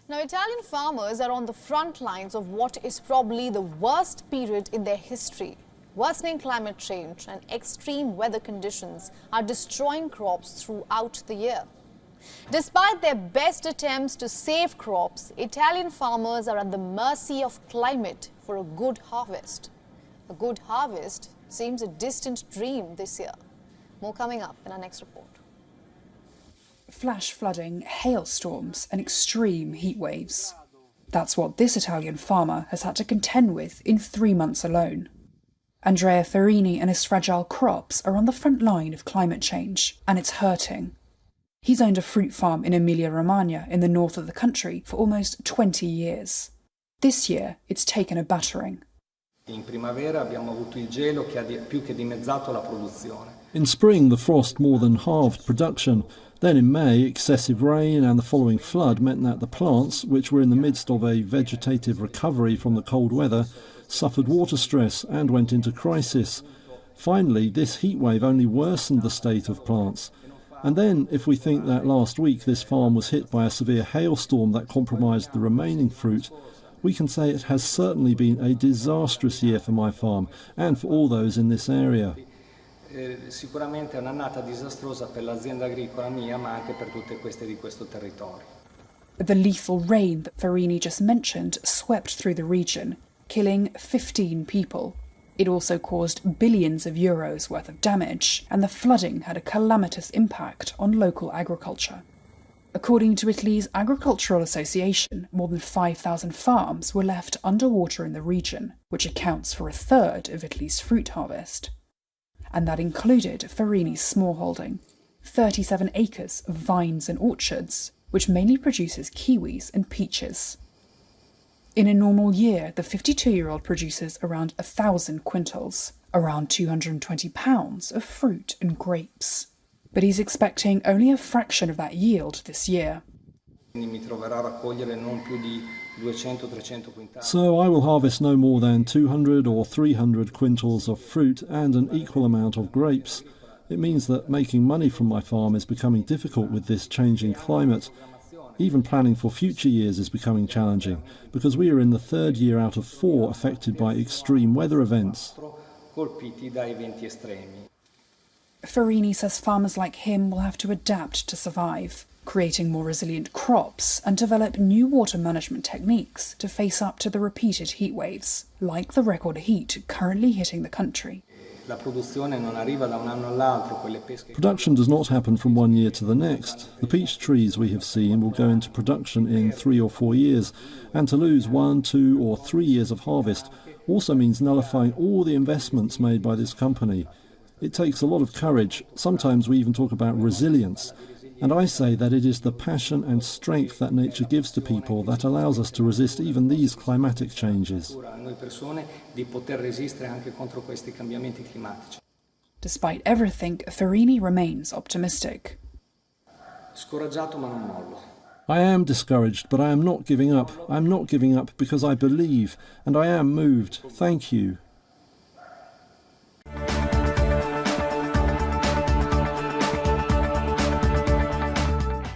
Now, Italian farmers are on the front lines of what is probably the worst period in their history. Worsening climate change and extreme weather conditions are destroying crops throughout the year. Despite their best attempts to save crops, Italian farmers are at the mercy of climate for a good harvest. A good harvest seems a distant dream this year. More coming up in our next report. Flash flooding, hailstorms and extreme heat waves. That's what this Italian farmer has had to contend with in 3 months alone. Andrea Ferini and his fragile crops are on the front line of climate change, and it's hurting. He's owned a fruit farm in Emilia-Romagna in the north of the country for almost 20 years. This year, it's taken a battering. In primavera abbiamo avuto il gelo che ha più che dimezzato la produzione. In spring, the frost more than halved production. Then in May, excessive rain and the following flood meant that the plants, which were in the midst of a vegetative recovery from the cold weather, suffered water stress and went into crisis. Finally, this heatwave only worsened the state of plants. And then, if we think that last week this farm was hit by a severe hailstorm that compromised the remaining fruit, we can say it has certainly been a disastrous year for my farm and for all those in this area. Sicuramente è un'annata disastrosa per l'azienda agricola mia, ma anche per tutte queste di questo territorio. The lethal rain that Ferini just mentioned swept through the region, killing 15 people. It also caused billions of euros worth of damage, and the flooding had a calamitous impact on local agriculture. According to Italy's Agricultural Association, more than 5,000 farms were left underwater in the region, which accounts for a third of Italy's fruit harvest. And that included Ferini's smallholding, 37 acres of vines and orchards, which mainly produces kiwis and peaches. In a normal year, the 52-year-old produces around 1,000 quintals, around 220 pounds of fruit and grapes. But he's expecting only a fraction of that yield this year. So I will harvest no more than 200 or 300 quintals of fruit and an equal amount of grapes. It means that making money from my farm is becoming difficult with this changing climate. Even planning for future years is becoming challenging, because we are in the third year out of 4 affected by extreme weather events. Ferini says farmers like him will have to adapt to survive, creating more resilient crops and develop new water management techniques to face up to the repeated heat waves, like the record heat currently hitting the country. Production does not happen from one year to the next. The peach trees we have seen will go into production in 3 or 4 years, and to lose 1, 2 or 3 years of harvest also means nullifying all the investments made by this company. It takes a lot of courage. Sometimes we even talk about resilience. And I say that it is the passion and strength that nature gives to people that allows us to resist even these climatic changes. Despite everything, Ferini remains optimistic. I am discouraged, but I am not giving up. I am not giving up because I believe, and I am moved. Thank you.